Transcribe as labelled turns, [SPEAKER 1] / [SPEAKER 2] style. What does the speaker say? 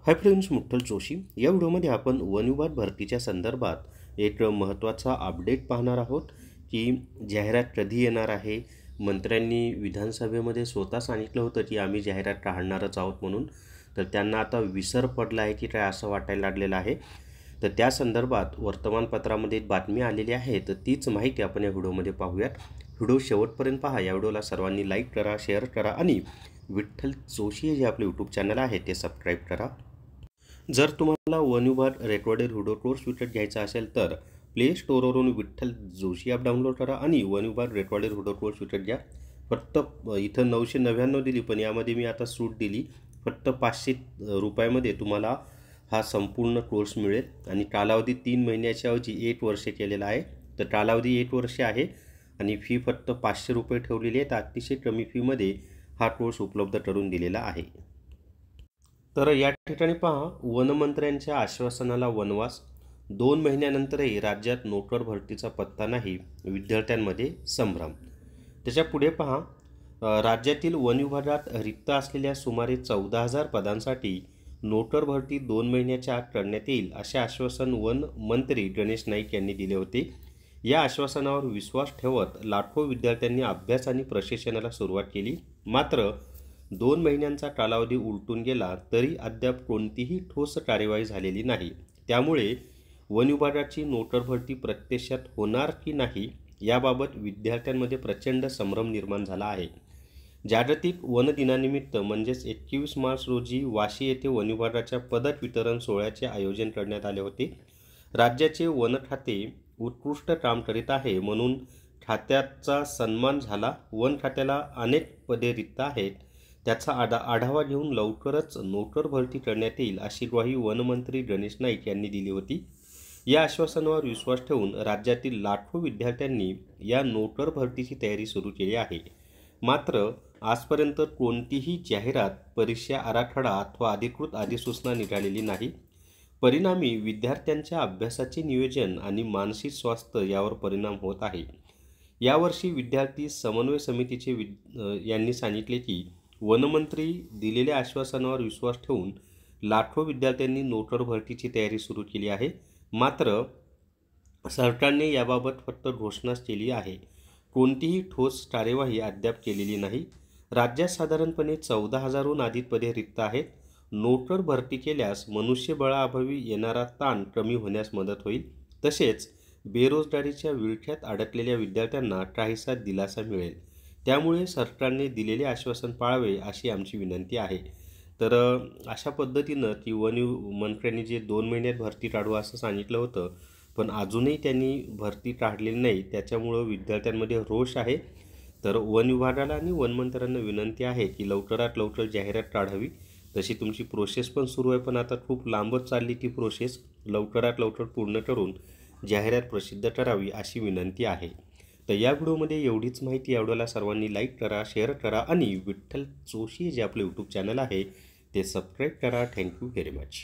[SPEAKER 1] Hi friends, मुठ्ठल Joshi या व्हिडिओमध्ये आपण वन विभाग भरतीच्या संदर्भात एक महत्त्वाचा अपडेट पाहणार आहोत की जाहिरात कधी येणार आहे। मंत्र्यांनी विधानसभेमध्ये स्वतः सांगितलं होतं की आम्ही जाहिरात काढणारच आहोत म्हणून, तर त्यांना आता विसर पडला आहे की काय असं वाटायला लागलेलं आहे। तर त्या संदर्भात वर्तमानपत्रामध्ये एक बातमी आलेली आहे, तर तीच माहिती आपण या व्हिडिओमध्ये पाहूयात। व्हिडिओ शेवटपर्यंत पहा। या व्हिडिओला सर्वांनी लाईक करा, शेअर करा आणि विठ्ठल जोशी हे जे आपले यूट्यूब चॅनल आहे ते सबस्क्राईब करा। जर तुम्हाला वन विभाग रेकॉर्डेड व्हिडिओ कोर्स विकत घ्यायचा असेल तर प्ले स्टोरवरून विठ्ठल जोशी ॲप डाउनलोड करा आणि वन विभाग रेकॉर्डेड व्हिडिओ कोर्स विकत घ्या। फक्त इथं 999 दिली, पण यामध्ये मी आता सूट दिली। फक्त 500 रुपयामध्ये तुम्हाला हा संपूर्ण कोर्स मिळेल आणि कालावधी 3 महिन्याच्या ऐवजी 1 वर्ष केलेला आहे। तर कालावधी 1 वर्ष आहे आणि फी फक्त 500 रुपये ठेवलेली आहे। तर अतिशय कमी फीमध्ये हा कोर्स उपलब्ध करून दिलेला आहे। तर या ठिकाणी पहा, वनमंत्र्यांच्या आश्वासनाला वनवास, 2 महिन्यानंतरही राज्यात नोकर भरतीचा पत्ता नाही, विद्यार्थ्यांमध्ये संभ्रम। त्याच्या पुढे पहा, राज्यातील वन विभागात रिक्त असलेल्या सुमारे 14,000 पदांसाठी नोकर भरती 2 महिन्याच्या आत करण्यात येईल असे आश्वासन वन मंत्री गणेश नाईक यांनी दिले होते। या आश्वासनावर विश्वास ठेवत लाखो विद्यार्थ्यांनी अभ्यास आणि प्रशिक्षणाला सुरुवात केली। मात्र 2 महिन्यांचा कालावधी उलटून गेला तरी अद्याप कोणतीही ठोस कार्यवाही झालेली नाही। त्यामुळे वन विभागाची नोकर भरती प्रत्यक्षात होणार की नाही याबाबत विद्यार्थ्यांमध्ये प्रचंड संभ्रम निर्माण झाला आहे। जागतिक वन दिनानिमित्त म्हणजेच 21 मार्च रोजी वाशी येथे वन विभागाच्या पदक वितरण सोहळ्याचे आयोजन करण्यात आले होते। राज्याचे वन खाते उत्कृष्ट काम करीत आहे म्हणून खात्याचा सन्मान झाला। वन खात्याला अनेक पदे रिक्त आहेत, त्याचा आढावा घेऊन लवकरच नोकर भरती करण्यात येईल अशी ग्वाही वनमंत्री गणेश नाईक यांनी दिली होती। या आश्वासनावर विश्वास ठेवून राज्यातील लाखो विद्यार्थ्यांनी या नोकर भरतीची तयारी सुरू केली आहे। मात्र आजपर्यंत कोणतीही जाहिरात, परीक्षा आराखडा अथवा अधिकृत अधिसूचना निघालेली नाही। परिणामी विद्यार्थ्यांच्या अभ्यासाचे नियोजन आणि मानसिक स्वास्थ्य यावर परिणाम होत आहे। यावर्षी विद्यार्थी समन्वय समितीचे यांनी सांगितले की वनमंत्री दिलेल्या आश्वासनावर विश्वास ठेवून लाखो विद्यार्थ्यांनी नोकर भरतीची तयारी सुरू केली आहे। मात्र सरकारने याबाबत फक्त घोषणाच केली आहे, कोणतीही ठोस कार्यवाही अद्याप केलेली नाही। राज्यात साधारणपणे 14,000हून अधिक पदे रिक्त आहेत। नोकर भरती केल्यास मनुष्यबळाअभावी येणारा ताण कमी होण्यास मदत होईल, तसेच बेरोजगारीच्या विळख्यात अडकलेल्या विद्यार्थ्यांना काहीसा दिलासा मिळेल। त्यामुळे सरकारने दिलेले आश्वासन पाळावे अशी आमची विनंती आहे। तर अशा पद्धतीनं की वन मंत्र्यांनी जे 2 महिन्यात भरती काढू असं सांगितलं होतं, पण अजूनही त्यांनी भरती काढलेली नाही। त्याच्यामुळं विद्यार्थ्यांमध्ये रोष आहे। तर वन विभागाला आणि वनमंत्र्यांना विनंती आहे की लवकरात लवकर जाहिरात काढावी। तशी तुमची प्रोसेस पण सुरू आहे, पण आता खूप लांबच चालली ती प्रोसेस। लवकरात लवकर पूर्ण करून जाहिरात प्रसिद्ध करावी अशी विनंती आहे। तर या व्हिडिओमध्ये एवढीच माहिती। या व्हिडिओला सर्वांनी लाईक करा, शेअर करा आणि विठ्ठल जोशी जे आपले यूट्यूब चॅनल आहे ते सबस्क्राईब करा। Thank you very much.